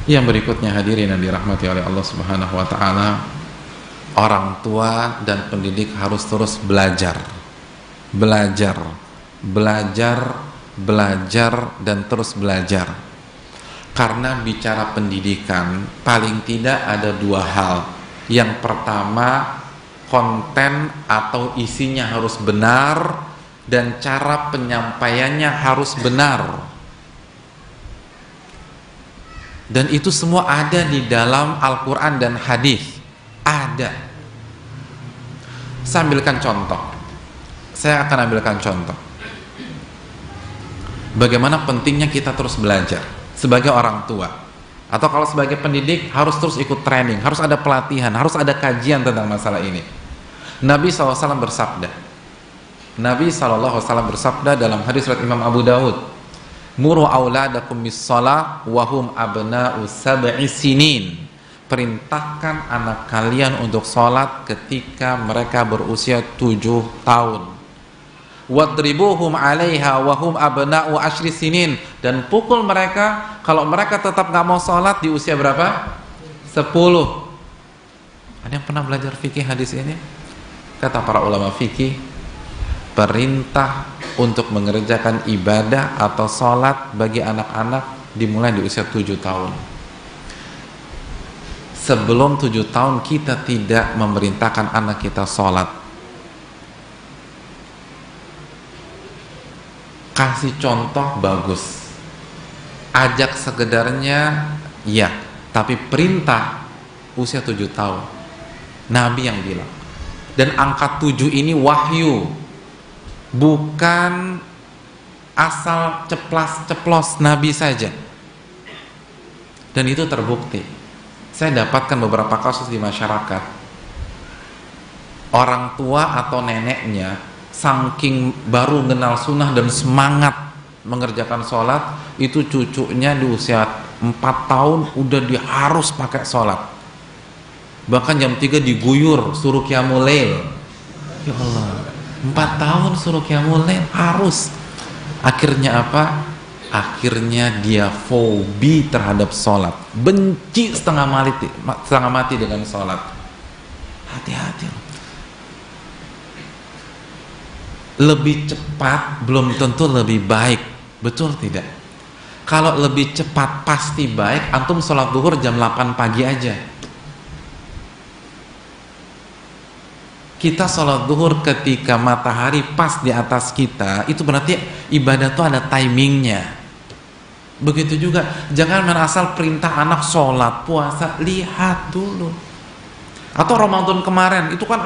Yang berikutnya hadirin yang dirahmati oleh Allah Subhanahu wa taala, orang tua dan pendidik harus terus belajar. Belajar, dan terus belajar. Karena bicara pendidikan, paling tidak ada dua hal. Yang pertama, konten atau isinya harus benar dan cara penyampaiannya harus benar. Dan itu semua ada di dalam Al-Quran dan hadis. Ada. Saya ambilkan contoh. Saya akan ambilkan contoh. Bagaimana pentingnya kita terus belajar sebagai orang tua. Atau kalau sebagai pendidik harus terus ikut training, harus ada pelatihan, harus ada kajian tentang masalah ini. Nabi SAW bersabda. Nabi SAW bersabda dalam hadis riwayat Imam Abu Dawud. Muru auladakum bis-shalah wa hum abna'u sab'i sinin. Perintahkan anak kalian untuk sholat ketika mereka berusia 7 tahun. Wadribuhum 'alaiha wa hum abna'u 10 sinin. Dan pukul mereka kalau mereka tetap nggak mau sholat di usia berapa? 10. Ada yang pernah belajar fikih hadis ini? Kata para ulama fikih, perintah untuk mengerjakan ibadah atau sholat bagi anak-anak dimulai di usia 7 tahun. Sebelum 7 tahun kita tidak memerintahkan anak kita sholat. Kasih contoh bagus, ajak sekedarnya ya, tapi perintah usia 7 tahun. Nabi yang bilang. Dan angka 7 ini wahyu, bukan asal ceplas-ceplos Nabi saja. Dan itu terbukti. Saya dapatkan beberapa kasus di masyarakat. Orang tua atau neneknya saking baru kenal sunnah dan semangat mengerjakan sholat, itu cucunya di usia 4 tahun udah harus pakai sholat. Bahkan jam 3 diguyur suruh qiyamul lail. Ya Allah, 4 tahun suruh qiyamul lail harus. Akhirnya apa? Akhirnya dia fobi terhadap sholat, benci setengah mati dengan sholat. Hati-hati. Lebih cepat belum tentu lebih baik, betul tidak? Kalau lebih cepat pasti baik. Antum sholat duhur jam 8 pagi aja. Kita sholat duhur ketika matahari pas di atas kita, itu berarti ibadah itu ada timingnya. Begitu juga, jangan main asal perintah anak sholat, puasa, lihat dulu. Atau Ramadan kemarin, itu kan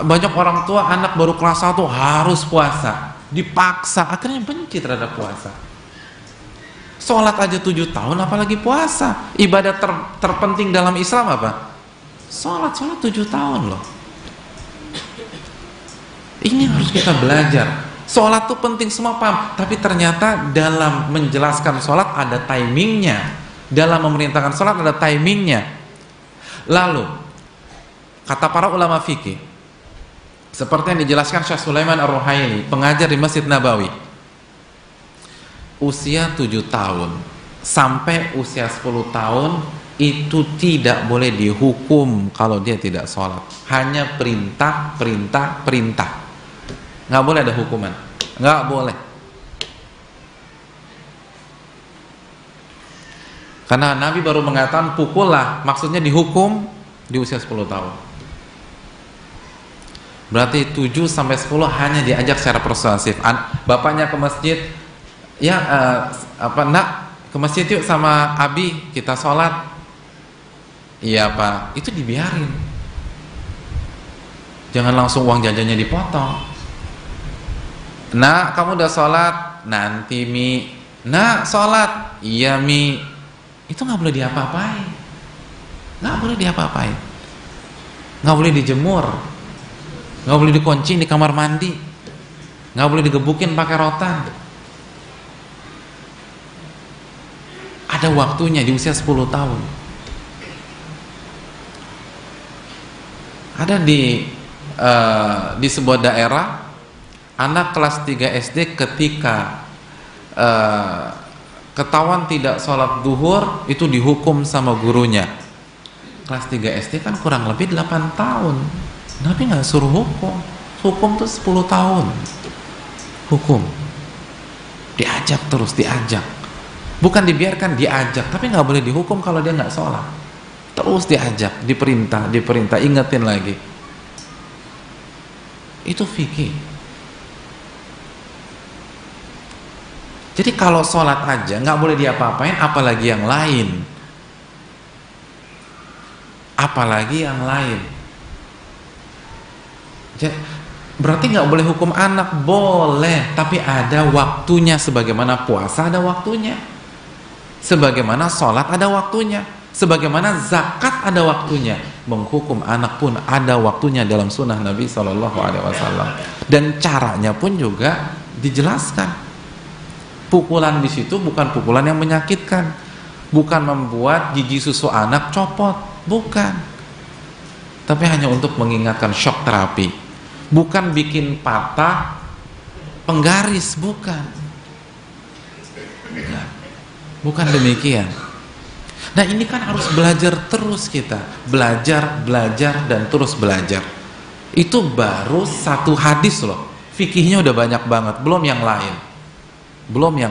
banyak orang tua anak baru kelas 1 harus puasa, dipaksa, akhirnya benci terhadap puasa. Sholat aja 7 tahun, apalagi puasa. Ibadah terpenting dalam Islam apa? Sholat 7 tahun loh. Ini harus kita belajar. Sholat itu penting, semua paham, tapi ternyata dalam menjelaskan sholat ada timingnya, dalam memerintahkan sholat ada timingnya. Lalu kata para ulama fikih, seperti yang dijelaskan Syekh Sulaiman Ar-Ruhaili, pengajar di Masjid Nabawi, usia 7 tahun sampai usia 10 tahun itu tidak boleh dihukum kalau dia tidak sholat. Hanya perintah. Nggak boleh ada hukuman, nggak boleh. Karena Nabi baru mengatakan pukullah, maksudnya dihukum di usia 10 tahun. Berarti 7 sampai 10 hanya diajak secara persuasif. Bapaknya ke masjid, ya nak ke masjid yuk sama Abi, kita sholat. Iya Pak, itu dibiarin. Jangan langsung uang jajannya dipotong. Nah, kamu udah sholat? Nanti Mi. Nah, sholat? Iya Mi. Itu nggak boleh diapa-apain. Nggak boleh diapa-apain. Nggak boleh dijemur. Nggak boleh dikunci di kamar mandi. Nggak boleh digebukin pakai rotan. Ada waktunya di usia 10 tahun. Ada di sebuah daerah, anak kelas 3 SD ketika ketahuan tidak sholat duhur, itu dihukum sama gurunya. Kelas 3 SD kan kurang lebih 8 tahun. Nabi nggak suruh hukum tuh 10 tahun hukum, diajak terus, diajak, bukan dibiarkan, diajak. Tapi nggak boleh dihukum kalau dia nggak sholat, terus diajak, diperintah, ingetin lagi. Itu fikih. Jadi kalau sholat aja nggak boleh diapa-apain, apalagi yang lain. Apalagi yang lain. Berarti nggak boleh hukum anak, boleh, tapi ada waktunya. Sebagaimana puasa ada waktunya, sebagaimana sholat ada waktunya, sebagaimana zakat ada waktunya. Menghukum anak pun ada waktunya dalam sunnah Nabi SAW. Dan caranya pun juga dijelaskan. Pukulan di situ bukan pukulan yang menyakitkan, bukan membuat gigi susu anak copot, bukan. Tapi hanya untuk mengingatkan, shock terapi, bukan bikin patah penggaris, bukan. Bukan demikian. Nah, ini kan harus belajar terus kita, belajar dan terus belajar. Itu baru satu hadis loh, fikihnya udah banyak banget, belum yang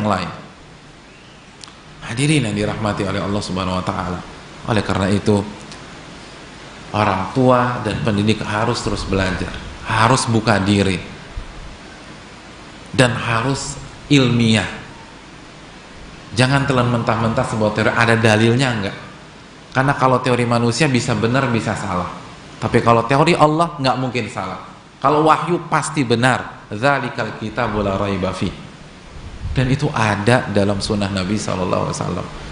lain. Hadirin yang dirahmati oleh Allah Subhanahu wa taala. Oleh karena itu, orang tua dan pendidik harus terus belajar, harus buka diri, dan harus ilmiah. Jangan telan mentah-mentah sebuah teori, ada dalilnya enggak? Karena kalau teori manusia bisa benar, bisa salah. Tapi kalau teori Allah nggak mungkin salah. Kalau wahyu pasti benar. Dzalikal kitabu la raiba fi. Dan itu ada dalam sunnah Nabi SAW.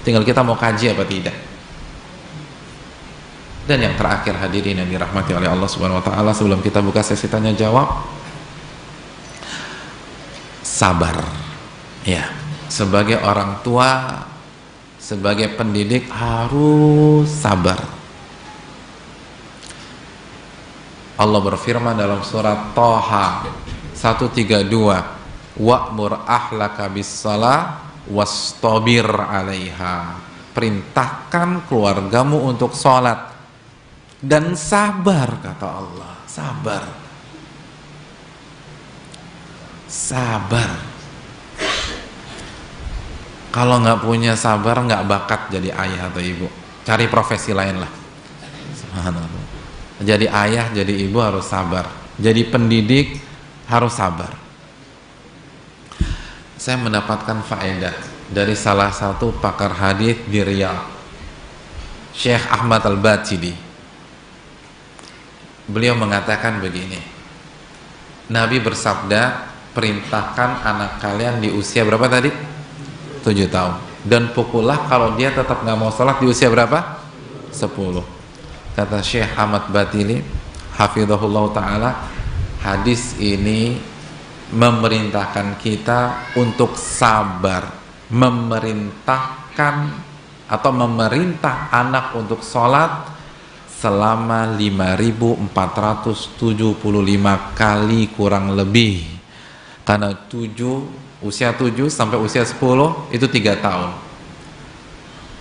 Tinggal kita mau kaji apa tidak. Dan yang terakhir, hadirin yang dirahmati oleh Allah Subhanahu Wa Taala, sebelum kita buka sesi tanya jawab, sabar. Ya, sebagai orang tua, sebagai pendidik harus sabar. Allah berfirman dalam surat Thaha 132, wa'mur ahlaka bis-shalah wastabir 'alaiha. Perintahkan keluargamu untuk sholat dan sabar, kata Allah. Sabar. Kalau nggak punya sabar, nggak bakat jadi ayah atau ibu. Cari profesi lain lah. Subhanallah. Jadi ayah, jadi ibu harus sabar. Jadi pendidik harus sabar. Saya mendapatkan faedah dari salah satu pakar hadis di Riyadh, Syekh Ahmad Al-Batili. Beliau mengatakan begini, Nabi bersabda, perintahkan anak kalian di usia berapa tadi? 7 tahun. Dan pukullah kalau dia tetap nggak mau sholat di usia berapa? 10. Kata Syekh Ahmad Batili, hafizahullah ta'ala, hadis ini memerintahkan kita untuk sabar, memerintahkan atau memerintah anak untuk sholat selama 5.475 kali kurang lebih. Karena usia 7 sampai usia 10 itu 3 tahun.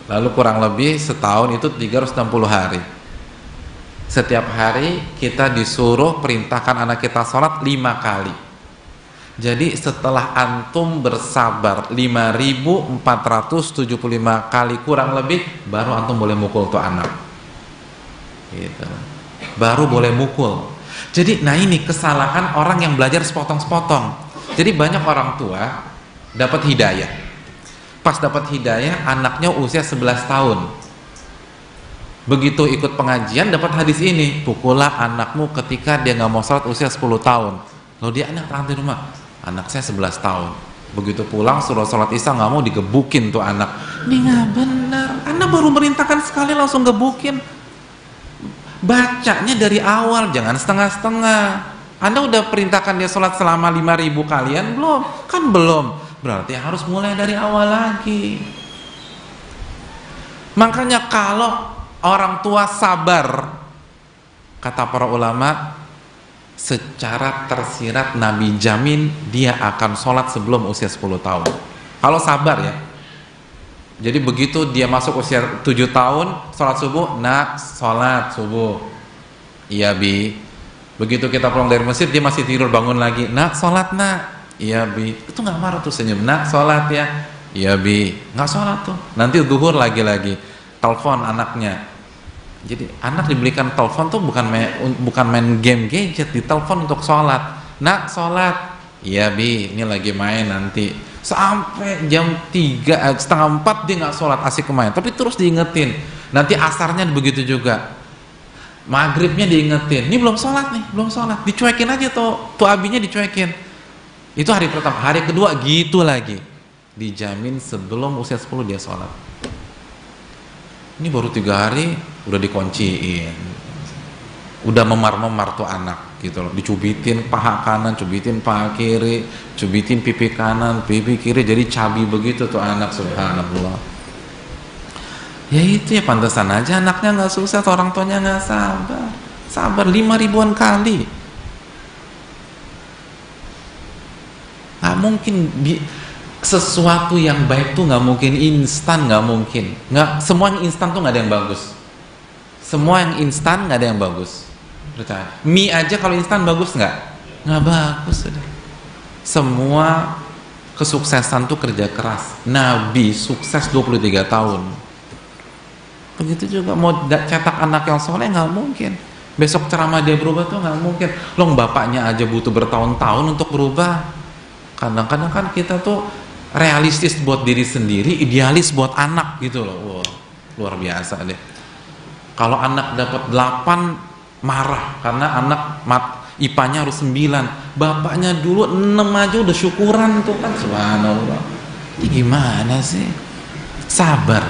Lalu kurang lebih setahun itu 360 hari. Setiap hari kita disuruh perintahkan anak kita sholat 5 kali. Jadi setelah antum bersabar 5.475 kali kurang lebih, baru antum boleh mukul tuh anak. Gitu. Baru boleh mukul. Jadi nah ini kesalahan orang yang belajar sepotong-sepotong. Jadi banyak orang tua dapat hidayah. Pas dapat hidayah, anaknya usia 11 tahun. Begitu ikut pengajian dapat hadis ini, pukullah anakmu ketika dia nggak mau sholat usia 10 tahun. Lalu dia anak di rumah, anak saya 11 tahun. Begitu pulang suruh sholat isya nggak mau, digebukin tuh anak. Ini nggak benar. Anak baru merintahkan sekali langsung gebukin. Bacanya dari awal, jangan setengah-setengah. Anda udah perintahkan dia sholat selama 5.000 kalian belum? Kan belum. Berarti harus mulai dari awal lagi. Makanya kalau orang tua sabar, kata para ulama, secara tersirat Nabi jamin dia akan sholat sebelum usia 10 tahun. Kalau sabar ya. Jadi begitu dia masuk usia 7 tahun, sholat subuh, nak sholat subuh. Iya bi. Begitu kita pulang dari masjid, dia masih tidur, bangun lagi, nak sholat nak. Iya bi. Itu nggak marah tuh, senyum, nak sholat ya. Iya bi. Nggak sholat tuh. Nanti zuhur lagi-lagi, telepon anaknya. Jadi anak dibelikan telepon tuh bukan main game gadget, ditelepon untuk sholat. Nak sholat. Iya bi, ini lagi main nanti. Sampai jam 3, setengah 4 dia nggak sholat, asik main. Tapi terus diingetin. Nanti asarnya begitu juga. Maghribnya diingetin. Ini belum sholat nih, belum sholat. Dicuekin aja tuh abinya dicuekin. Itu hari pertama. Hari kedua gitu lagi. Dijamin sebelum usia 10 dia sholat. Ini baru 3 hari udah dikunciin. Udah memar-memar tuh anak gitu loh, dicubitin paha kanan, cubitin paha kiri, cubitin pipi kanan, pipi kiri, jadi cabi begitu tuh anak, subhanallah. Ya itu ya, pantesan aja anaknya nggak sukses, orang tuanya nggak sabar 5.000-an kali. Nggak mungkin sesuatu yang baik tuh nggak mungkin instan, nggak mungkin. Nggak, semua yang instan tuh nggak ada yang bagus. Semua yang instan nggak ada yang bagus. Percaya. Mie aja kalau instan bagus nggak? Nggak bagus. Semua kesuksesan tuh kerja keras. Nabi sukses 23 tahun. Begitu juga mau cetak anak yang soleh nggak mungkin. Besok ceramah dia berubah tuh nggak mungkin. Loh, bapaknya aja butuh bertahun-tahun untuk berubah. Kadang-kadang kan kita tuh realistis buat diri sendiri, idealis buat anak gitu loh. Wow, luar biasa deh. Kalau anak dapat 8 marah karena anak IPA-nya harus 9, bapaknya dulu 6 aja udah syukuran tuh kan, subhanallah. Ini gimana sih? Sabar,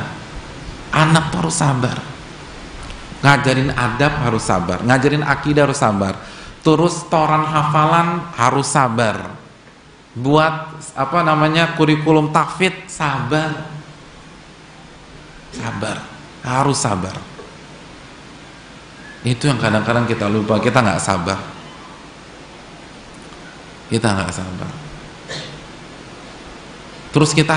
anak tuh harus sabar. Ngajarin adab harus sabar, ngajarin akidah harus sabar, terus toran hafalan harus sabar, buat kurikulum tahfidz sabar, harus sabar. Itu yang kadang-kadang kita lupa, kita nggak sabar. Terus kita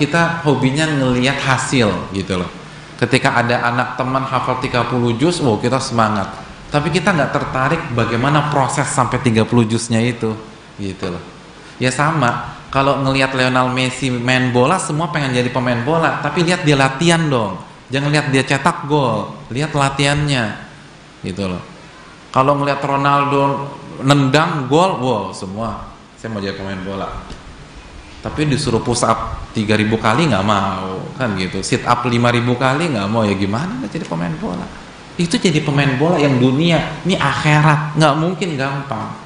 kita hobinya ngelihat hasil gitu loh. Ketika ada anak teman hafal 30 juz, wow kita semangat. Tapi kita nggak tertarik bagaimana proses sampai 30 juznya itu, gitu loh. Ya sama, kalau ngelihat Lionel Messi main bola, semua pengen jadi pemain bola, tapi lihat dia latihan dong. Jangan lihat dia cetak gol, lihat latihannya. Gitu loh. Kalau ngelihat Ronaldo nendang gol, wow semua saya mau jadi pemain bola. Tapi disuruh push up 3.000 kali nggak mau, kan gitu. Sit up 5.000 kali nggak mau, ya gimana nggak jadi pemain bola? Itu jadi pemain bola yang dunia, ini akhirat, nggak mungkin gampang.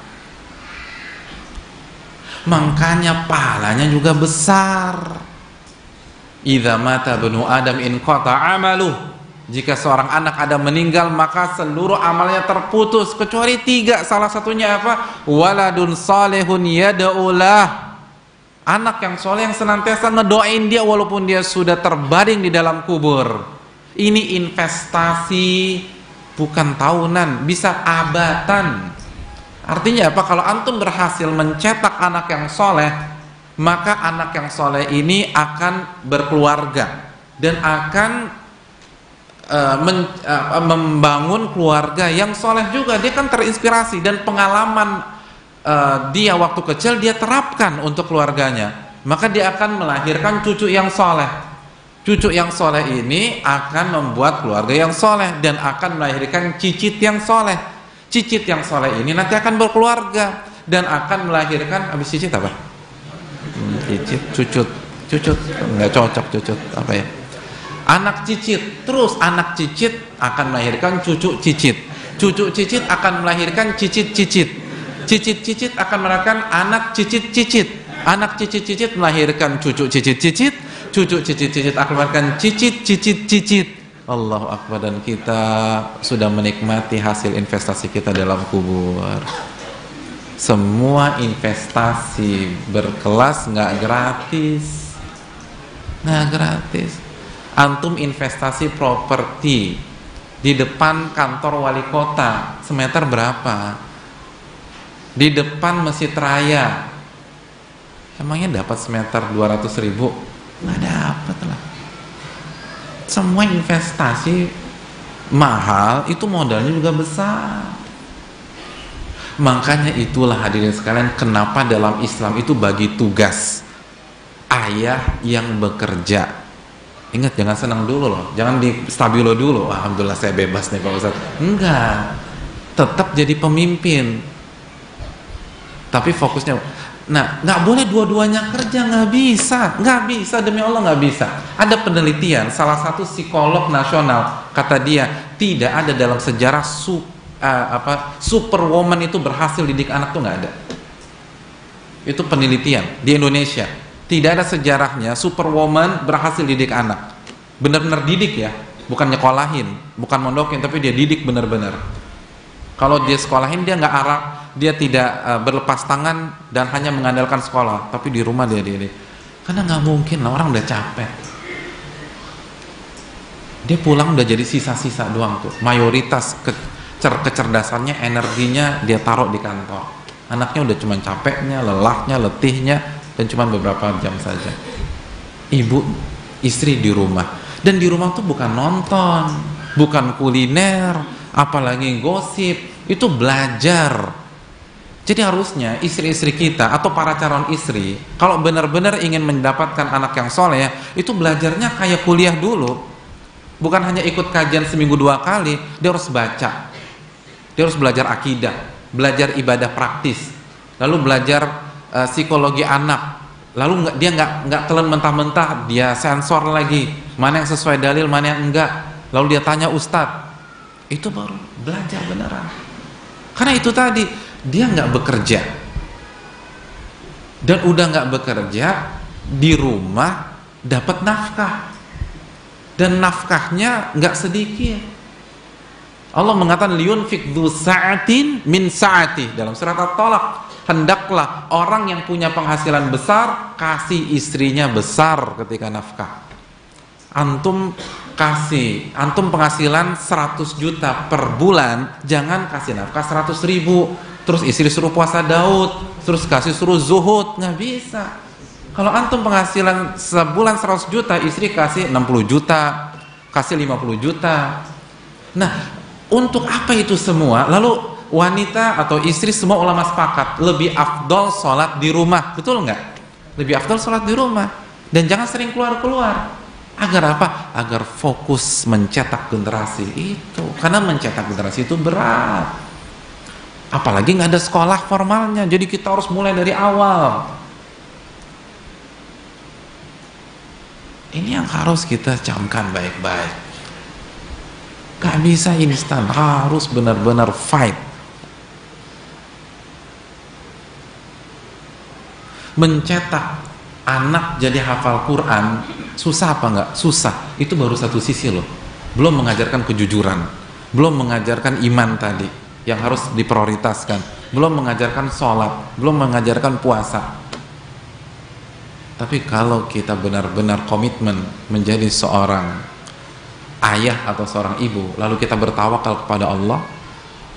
Makanya pahalanya juga besar. Idza mata banu Adam in qata amaluh. Jika seorang anak Adam meninggal, maka seluruh amalnya terputus kecuali 3. Salah satunya apa? Waladun salihun yad'ulah. Anak yang soleh yang senantiasa ngedoain dia walaupun dia sudah terbaring di dalam kubur. Ini investasi bukan tahunan, bisa abatan. Artinya apa? Kalau antum berhasil mencetak anak yang soleh, maka anak yang soleh ini akan berkeluarga dan akan membangun keluarga yang soleh juga. Dia kan terinspirasi dan pengalaman dia waktu kecil dia terapkan untuk keluarganya, maka dia akan melahirkan cucu yang soleh. Cucu yang soleh ini akan membuat keluarga yang soleh dan akan melahirkan cicit yang soleh. Cicit yang soleh ini nanti akan berkeluarga dan akan melahirkan, habis cicit apa? Cicit, cucut nggak cocok, cucut apa ya? Anak cicit, terus anak cicit akan melahirkan cucu cicit, cucu cicit akan melahirkan cicit-cicit, cicit-cicit akan melahirkan anak cicit-cicit, anak cicit-cicit melahirkan cucu cicit-cicit, cucu cicit-cicit akan melahirkan cicit-cicit-cicit. Allahu Akbar. Dan kita sudah menikmati hasil investasi kita dalam kubur. Semua investasi berkelas nggak gratis, nggak gratis. Antum investasi properti di depan kantor wali kota semeter berapa? Di depan Masjid Raya emangnya dapat semeter 200.000? Nggak dapat lah. Semua investasi mahal itu modalnya juga besar. Makanya itulah hadirin sekalian, kenapa dalam Islam itu bagi tugas ayah yang bekerja. Ingat, jangan senang dulu loh, jangan di stabilo dulu. Alhamdulillah saya bebas nih Pak Ustadz. Enggak, tetap jadi pemimpin, tapi fokusnya. Nah, nggak boleh dua-duanya kerja, nggak bisa, demi Allah nggak bisa. Ada penelitian, salah satu psikolog nasional kata dia, tidak ada dalam sejarah superwoman itu berhasil didik anak tuh nggak ada. Itu penelitian di Indonesia, tidak ada sejarahnya superwoman berhasil didik anak, benar-benar didik ya, bukan nyekolahin, bukan mondokin, tapi dia didik benar-benar. Kalau dia sekolahin dia nggak arah, dia tidak berlepas tangan dan hanya mengandalkan sekolah, tapi di rumah dia didik. Karena nggak mungkin lah, orang udah capek. Dia pulang udah jadi sisa-sisa doang tuh. Mayoritas kecerdasannya, energinya dia taruh di kantor. Anaknya udah cuma capeknya, lelahnya, letihnya, dan cuma beberapa jam saja. Ibu, istri di rumah. Dan di rumah tuh bukan nonton, bukan kuliner, apalagi gosip, itu belajar. Jadi harusnya istri-istri kita atau para calon istri, kalau benar-benar ingin mendapatkan anak yang soleh, itu belajarnya kayak kuliah dulu. Bukan hanya ikut kajian seminggu 2 kali, dia harus baca, dia harus belajar akidah, belajar ibadah praktis, lalu belajar psikologi anak. Lalu dia nggak telan mentah-mentah, dia sensor lagi mana yang sesuai dalil, mana yang enggak. Lalu dia tanya ustadz. Itu baru belajar beneran. Karena itu tadi, dia nggak bekerja, dan udah nggak bekerja, di rumah dapat nafkah, dan nafkahnya nggak sedikit. Allah mengatakan liyunfik dzu sa'atin min sa'ati dalam surat At-Talaq, hendaklah orang yang punya penghasilan besar kasih istrinya besar ketika nafkah. Antum penghasilan 100 juta per bulan, jangan kasih nafkah 100.000 terus istri suruh puasa Daud, terus suruh zuhud, nggak bisa. Kalau antum penghasilan sebulan 100 juta, istri kasih 60 juta, kasih 50 juta. Nah, untuk apa itu semua? Lalu wanita atau istri, semua ulama sepakat lebih afdol sholat di rumah, betul nggak? Lebih afdol sholat di rumah, dan jangan sering keluar-keluar. Agar apa? Agar fokus mencetak generasi itu. Karena mencetak generasi itu berat. Apalagi nggak ada sekolah formalnya. Jadi kita harus mulai dari awal. Ini yang harus kita camkan baik-baik. Gak bisa instan. Harus benar-benar fight. Mencetak anak jadi hafal Quran susah apa enggak? Susah. Itu baru satu sisi loh. Belum mengajarkan kejujuran, belum mengajarkan iman tadi yang harus diprioritaskan, belum mengajarkan sholat, belum mengajarkan puasa. Tapi kalau kita benar-benar komitmen menjadi seorang ayah atau seorang ibu, lalu kita bertawakal kepada Allah,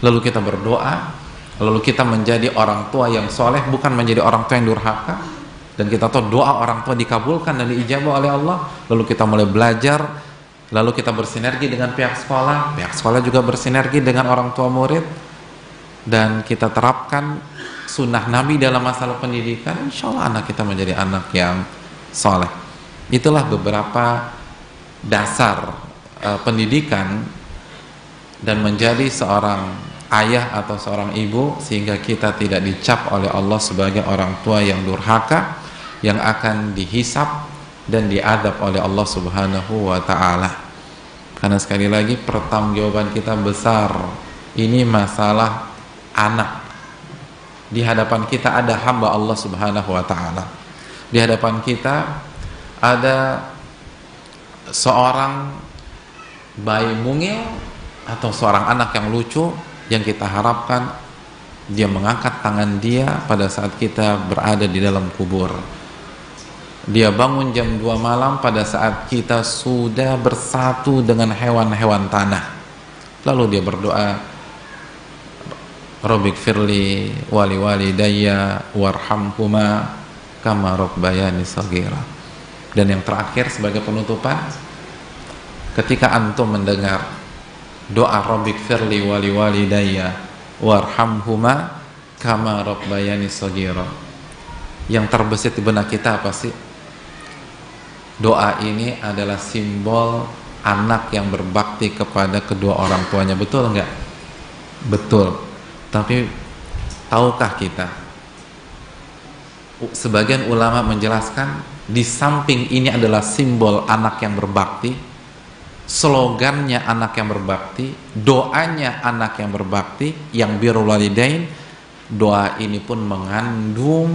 lalu kita berdoa, lalu kita menjadi orang tua yang soleh, bukan menjadi orang tua yang durhaka, dan kita tahu doa orang tua dikabulkan dan diijabah oleh Allah, lalu kita mulai belajar, lalu kita bersinergi dengan pihak sekolah juga bersinergi dengan orang tua murid, dan kita terapkan sunnah Nabi dalam masalah pendidikan, insya Allah anak kita menjadi anak yang soleh. Itulah beberapa dasar pendidikan dan menjadi seorang ayah atau seorang ibu, sehingga kita tidak dicap oleh Allah sebagai orang tua yang durhaka, yang akan dihisap dan diadab oleh Allah Subhanahu wa ta'ala. Karena sekali lagi pertanggungjawaban kita besar. Ini masalah anak. Di hadapan kita ada hamba Allah Subhanahu wa ta'ala. Di hadapan kita ada seorang bayi mungil atau seorang anak yang lucu, yang kita harapkan dia mengangkat tangan dia pada saat kita berada di dalam kubur. Dia bangun jam 2 malam pada saat kita sudah bersatu dengan hewan-hewan tanah. Lalu dia berdoa, Rabbik firli wali walidayya warhamhuma kama rabbayani shaghira. Dan yang terakhir sebagai penutupan, ketika antum mendengar doa Rabbik firli wali walidayya warhamhuma kama rabbayani shaghira, yang terbesit di benak kita apa sih? Doa ini adalah simbol anak yang berbakti kepada kedua orang tuanya, betul enggak? Betul. Tapi tahukah kita, sebagian ulama menjelaskan di samping ini adalah simbol anak yang berbakti, slogannya anak yang berbakti, doanya anak yang berbakti, yang birrul walidain, doa ini pun mengandung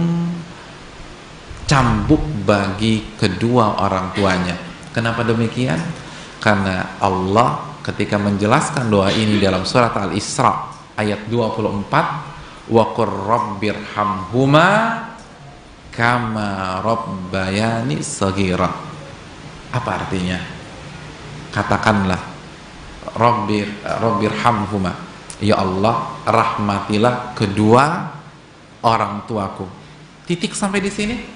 cambuk bagi kedua orang tuanya. Kenapa demikian? Karena Allah ketika menjelaskan doa ini dalam surat Al-Isra ayat 24, wa qur rabbirhamhuma kama rabbayani shaghira. Apa artinya? Katakanlah rabbirhamhuma, ya Allah, rahmatilah kedua orang tuaku. Titik sampai di sini?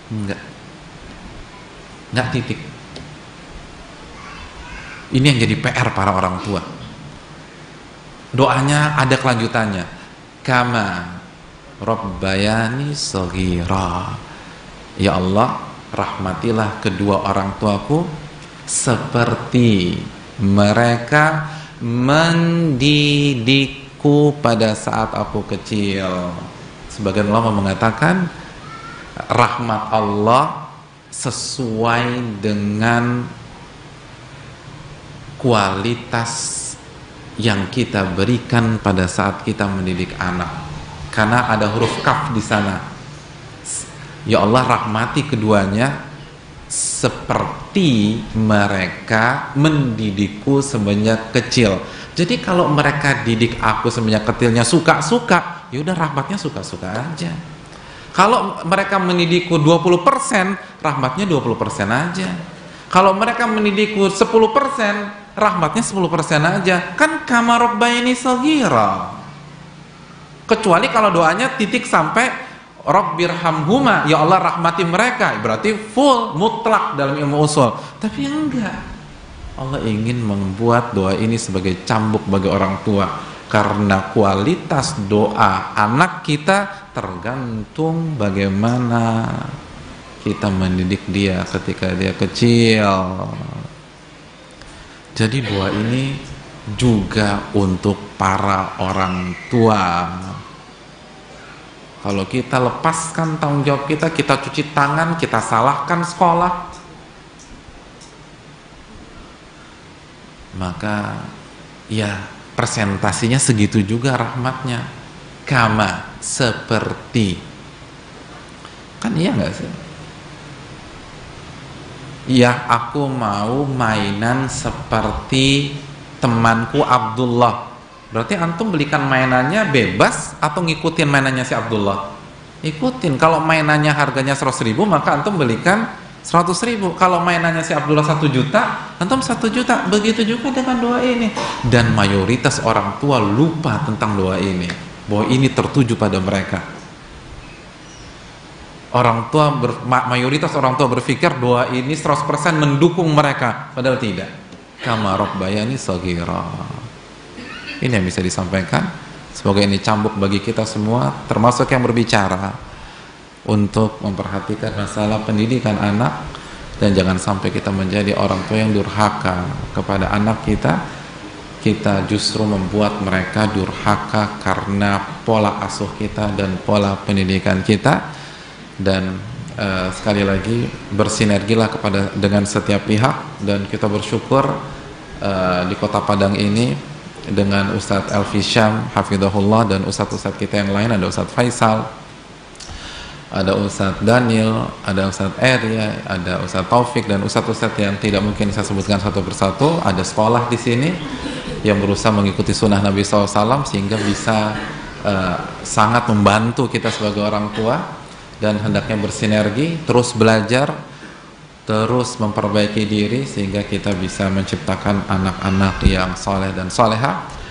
Enggak titik. Ini yang jadi PR para orang tua. Doanya ada kelanjutannya, kama rabbayani shaghira, ya Allah, rahmatilah kedua orang tuaku seperti mereka mendidikku pada saat aku kecil. Sebagian ulama mengatakan rahmat Allah sesuai dengan kualitas yang kita berikan pada saat kita mendidik anak, karena ada huruf kaf di sana. Ya Allah, rahmati keduanya seperti mereka mendidikku semenjak kecil. Jadi kalau mereka didik aku semenjak kecilnya suka-suka, ya udah rahmatnya suka-suka aja. Kalau mereka mendidikku 20%, rahmatnya 20% aja. Kalau mereka mendidikku 10%, rahmatnya 10% aja. Kan kama rabbayani shaghira. Kecuali kalau doanya titik sampai rabbirhamhuma, ya Allah rahmati mereka, berarti full mutlak dalam ilmu usul. Tapi enggak, Allah ingin membuat doa ini sebagai cambuk bagi orang tua, karena kualitas doa anak kita tergantung bagaimana kita mendidik dia ketika dia kecil. Jadi doa ini juga untuk para orang tua. Kalau kita lepaskan tanggung jawab kita cuci tangan, kita salahkan sekolah, maka ya presentasinya segitu juga rahmatnya. Kama, seperti, kan iya nggak sih? Ya, aku mau mainan seperti temanku Abdullah. Berarti antum belikan mainannya bebas atau ngikutin mainannya si Abdullah? Ikutin. Kalau mainannya harganya 100.000, maka antum belikan 100.000. Kalau mainannya si Abdullah 1 juta, antum 1 juta. Begitu juga dengan doa ini. Dan mayoritas orang tua lupa tentang doa ini, bahwa ini tertuju pada mereka. Mayoritas orang tua berpikir doa ini 100% mendukung mereka, padahal tidak. Kama rabbayani shaghira. Ini yang bisa disampaikan. Semoga ini cambuk bagi kita semua, termasuk yang berbicara, untuk memperhatikan masalah pendidikan anak, dan jangan sampai kita menjadi orang tua yang durhaka kepada anak kita. Kita justru membuat mereka durhaka karena pola asuh kita dan pola pendidikan kita. Dan sekali lagi bersinergilah dengan setiap pihak, dan kita bersyukur di Kota Padang ini dengan Ustadz Elfi Syam hafidhahullah, dan ustadz-ustadz kita yang lain, ada Ustadz Faisal, ada Ustadz Daniel, ada Ustadz Eria, ada Ustadz Taufik, dan ustadz-ustadz yang tidak mungkin saya sebutkan satu persatu. Ada sekolah di sini yang berusaha mengikuti sunnah Nabi SAW, sehingga bisa sangat membantu kita sebagai orang tua. Dan hendaknya bersinergi, terus belajar, terus memperbaiki diri, sehingga kita bisa menciptakan anak-anak yang soleh dan soleha.